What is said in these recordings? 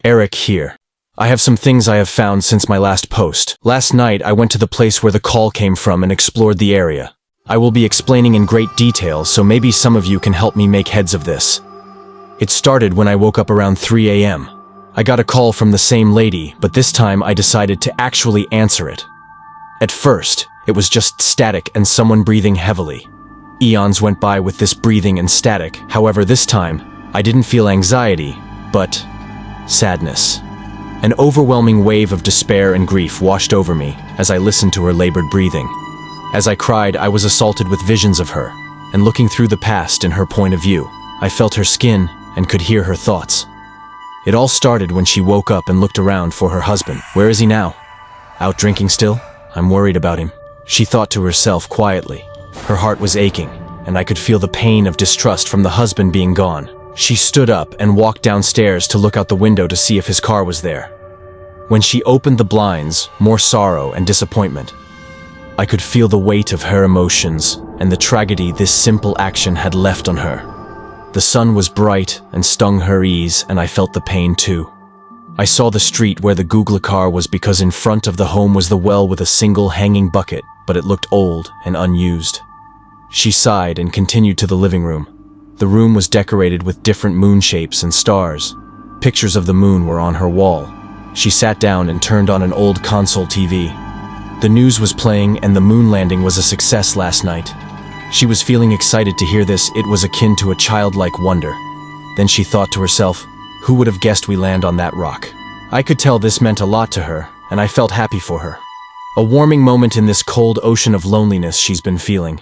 Eric here. I have some things I have found since my last post. Last night, I went to the place where the call came from and explored the area. I will be explaining in great detail, so maybe some of you can help me make heads of this. It started when I woke up around 3 a.m. I got a call from the same lady, but this time I decided to actually answer it. At first, it was just static and someone breathing heavily. Eons went by with this breathing and static. However, this time, I didn't feel anxiety, but sadness. An overwhelming wave of despair and grief washed over me as I listened to her labored breathing. As I cried, I was assaulted with visions of her, and looking through the past in her point of view, I felt her skin and could hear her thoughts. It all started when she woke up and looked around for her husband. Where is he now? Out drinking still? I'm worried about him. She thought to herself quietly. Her heart was aching, and I could feel the pain of distrust from the husband being gone. She stood up and walked downstairs to look out the window to see if his car was there. When she opened the blinds, more sorrow and disappointment. I could feel the weight of her emotions and the tragedy this simple action had left on her. The sun was bright and stung her ease, and I felt the pain too. I saw the street where the Google car was because in front of the home was the well with a single hanging bucket, but it looked old and unused. She sighed and continued to the living room. The room was decorated with different moon shapes and stars. Pictures of the moon were on her wall. She sat down and turned on an old console TV. The news was playing and the moon landing was a success last night. She was feeling excited to hear this. It was akin to a childlike wonder. Then she thought to herself, who would have guessed we land on that rock? I could tell this meant a lot to her, and I felt happy for her. A warming moment in this cold ocean of loneliness she's been feeling.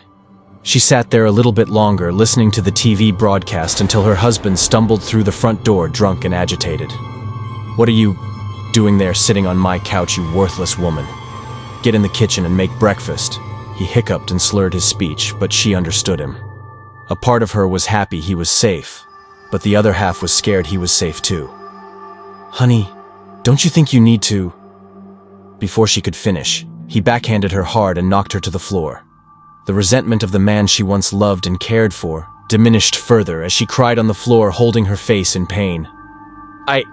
She sat there a little bit longer, listening to the TV broadcast until her husband stumbled through the front door, drunk and agitated. What are you doing there sitting on my couch, you worthless woman? Get in the kitchen and make breakfast. He hiccuped and slurred his speech, but she understood him. A part of her was happy he was safe, but the other half was scared he was safe too. Honey, don't you think you need to? Before she could finish, he backhanded her hard and knocked her to the floor. The resentment of the man she once loved and cared for diminished further as she cried on the floor, holding her face in pain. I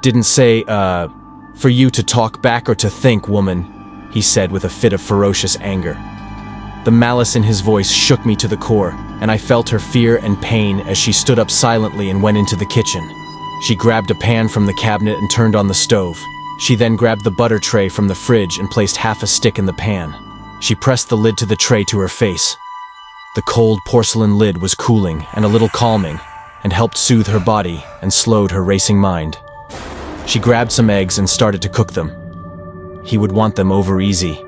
didn't say, for you to talk back or to think, woman, he said with a fit of ferocious anger. The malice in his voice shook me to the core, and I felt her fear and pain as she stood up silently and went into the kitchen. She grabbed a pan from the cabinet and turned on the stove. She then grabbed the butter tray from the fridge and placed half a stick in the pan. She pressed the lid to the tray to her face. The cold porcelain lid was cooling and a little calming, and helped soothe her body and slowed her racing mind. She grabbed some eggs and started to cook them. He would want them over easy,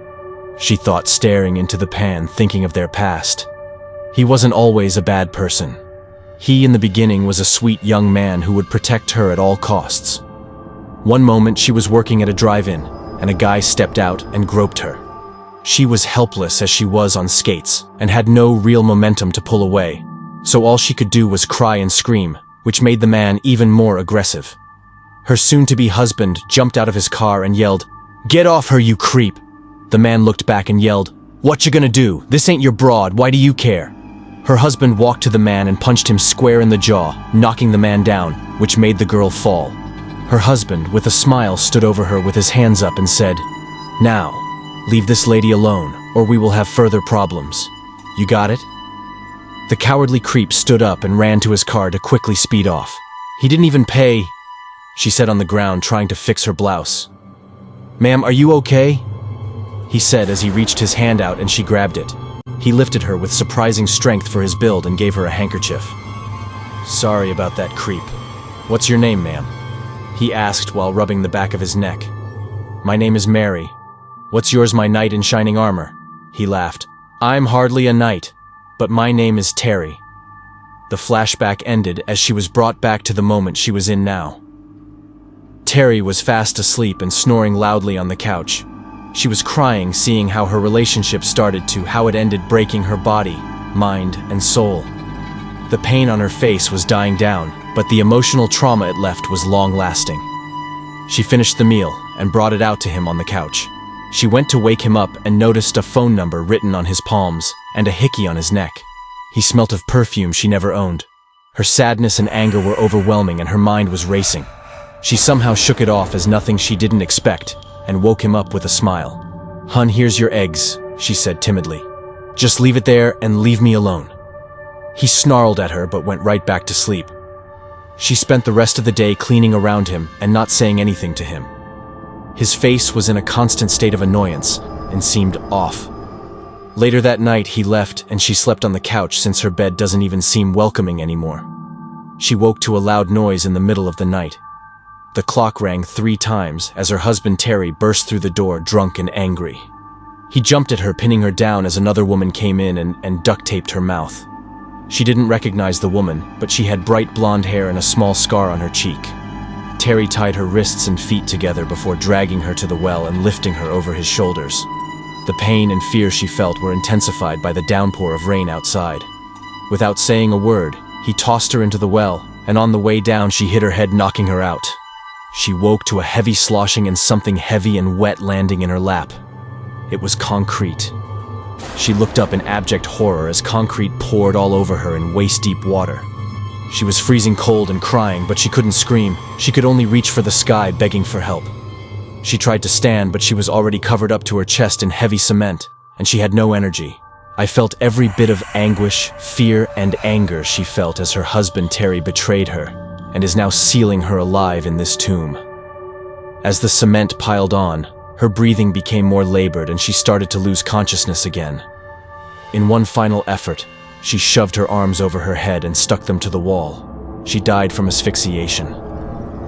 she thought, staring into the pan, thinking of their past. He wasn't always a bad person. He, in the beginning, was a sweet young man who would protect her at all costs. One moment she was working at a drive-in, and a guy stepped out and groped her. She was helpless as she was on skates, and had no real momentum to pull away, so all she could do was cry and scream, which made the man even more aggressive. Her soon-to-be husband jumped out of his car and yelled, "Get off her, you creep!" The man looked back and yelled, "What you gonna do? This ain't your broad, why do you care?" Her husband walked to the man and punched him square in the jaw, knocking the man down, which made the girl fall. Her husband, with a smile, stood over her with his hands up and said, "Now, leave this lady alone, or we will have further problems. You got it?" The cowardly creep stood up and ran to his car to quickly speed off. "He didn't even pay," she said on the ground, trying to fix her blouse. "Ma'am, are you okay?" he said as he reached his hand out and she grabbed it. He lifted her with surprising strength for his build and gave her a handkerchief. "Sorry about that, creep. What's your name, ma'am?" he asked while rubbing the back of his neck. "My name is Mary. What's yours, my knight in shining armor?" he laughed. "I'm hardly a knight, but my name is Terry." The flashback ended as she was brought back to the moment she was in now. Terry was fast asleep and snoring loudly on the couch. She was crying, seeing how her relationship started to how it ended, breaking her body, mind, and soul. The pain on her face was dying down, but the emotional trauma it left was long-lasting. She finished the meal and brought it out to him on the couch. She went to wake him up and noticed a phone number written on his palms and a hickey on his neck. He smelt of perfume she never owned. Her sadness and anger were overwhelming and her mind was racing. She somehow shook it off as nothing she didn't expect and woke him up with a smile. "Hun, here's your eggs," she said timidly. "Just leave it there and leave me alone." He snarled at her but went right back to sleep. She spent the rest of the day cleaning around him and not saying anything to him. His face was in a constant state of annoyance and seemed off. Later that night, he left and she slept on the couch since her bed doesn't even seem welcoming anymore. She woke to a loud noise in the middle of the night. The clock rang 3 times as her husband Terry burst through the door drunk and angry. He jumped at her, pinning her down as another woman came in and duct-taped her mouth. She didn't recognize the woman, but she had bright blonde hair and a small scar on her cheek. Terry tied her wrists and feet together before dragging her to the well and lifting her over his shoulders. The pain and fear she felt were intensified by the downpour of rain outside. Without saying a word, he tossed her into the well, and on the way down she hit her head, knocking her out. She woke to a heavy sloshing and something heavy and wet landing in her lap. It was concrete. She looked up in abject horror as concrete poured all over her in waist-deep water. She was freezing cold and crying, but she couldn't scream. She could only reach for the sky, begging for help. She tried to stand, but she was already covered up to her chest in heavy cement, and she had no energy. I felt every bit of anguish, fear, and anger she felt as her husband Terry betrayed her and is now sealing her alive in this tomb. As the cement piled on, her breathing became more labored and she started to lose consciousness again. In one final effort, she shoved her arms over her head and stuck them to the wall. She died from asphyxiation.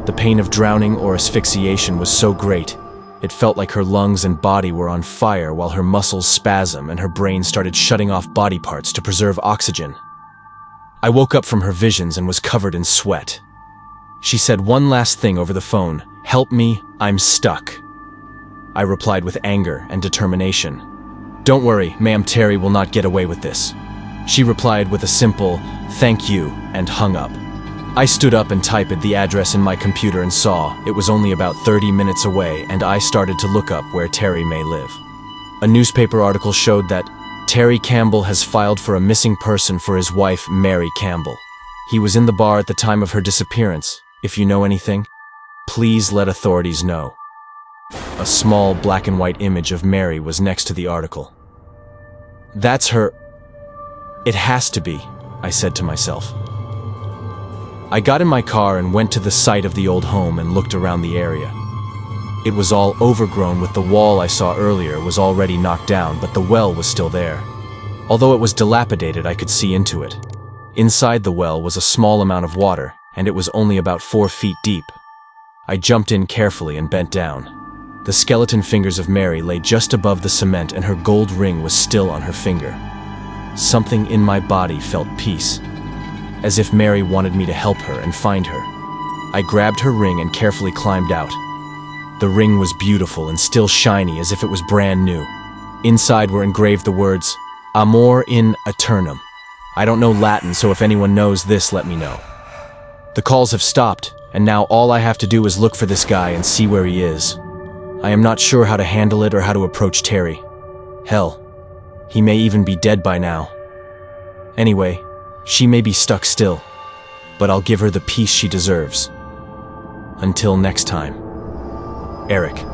The pain of drowning or asphyxiation was so great, it felt like her lungs and body were on fire while her muscles spasmed and her brain started shutting off body parts to preserve oxygen. I woke up from her visions and was covered in sweat. She said one last thing over the phone, "Help me, I'm stuck." I replied with anger and determination. "Don't worry, ma'am, Terry will not get away with this." She replied with a simple, "Thank you," and hung up. I stood up and typed the address in my computer and saw it was only about 30 minutes away, and I started to look up where Terry may live. A newspaper article showed that Terry Campbell has filed for a missing person for his wife, Mary Campbell. He was in the bar at the time of her disappearance. If you know anything, please let authorities know. A small black and white image of Mary was next to the article. "That's her. It has to be," I said to myself. I got in my car and went to the site of the old home and looked around the area. It was all overgrown, with the wall I saw earlier was already knocked down, but the well was still there. Although it was dilapidated, I could see into it. Inside the well was a small amount of water, and it was only about 4 feet deep. I jumped in carefully and bent down. The skeleton fingers of Mary lay just above the cement and her gold ring was still on her finger. Something in my body felt peace, as if Mary wanted me to help her and find her. I grabbed her ring and carefully climbed out. The ring was beautiful and still shiny as if it was brand new. Inside were engraved the words, "Amor in Aeternum." I don't know Latin, so if anyone knows this, let me know. The calls have stopped, and now all I have to do is look for this guy and see where he is. I am not sure how to handle it or how to approach Terry. Hell, he may even be dead by now. Anyway, she may be stuck still, but I'll give her the peace she deserves. Until next time. Eric.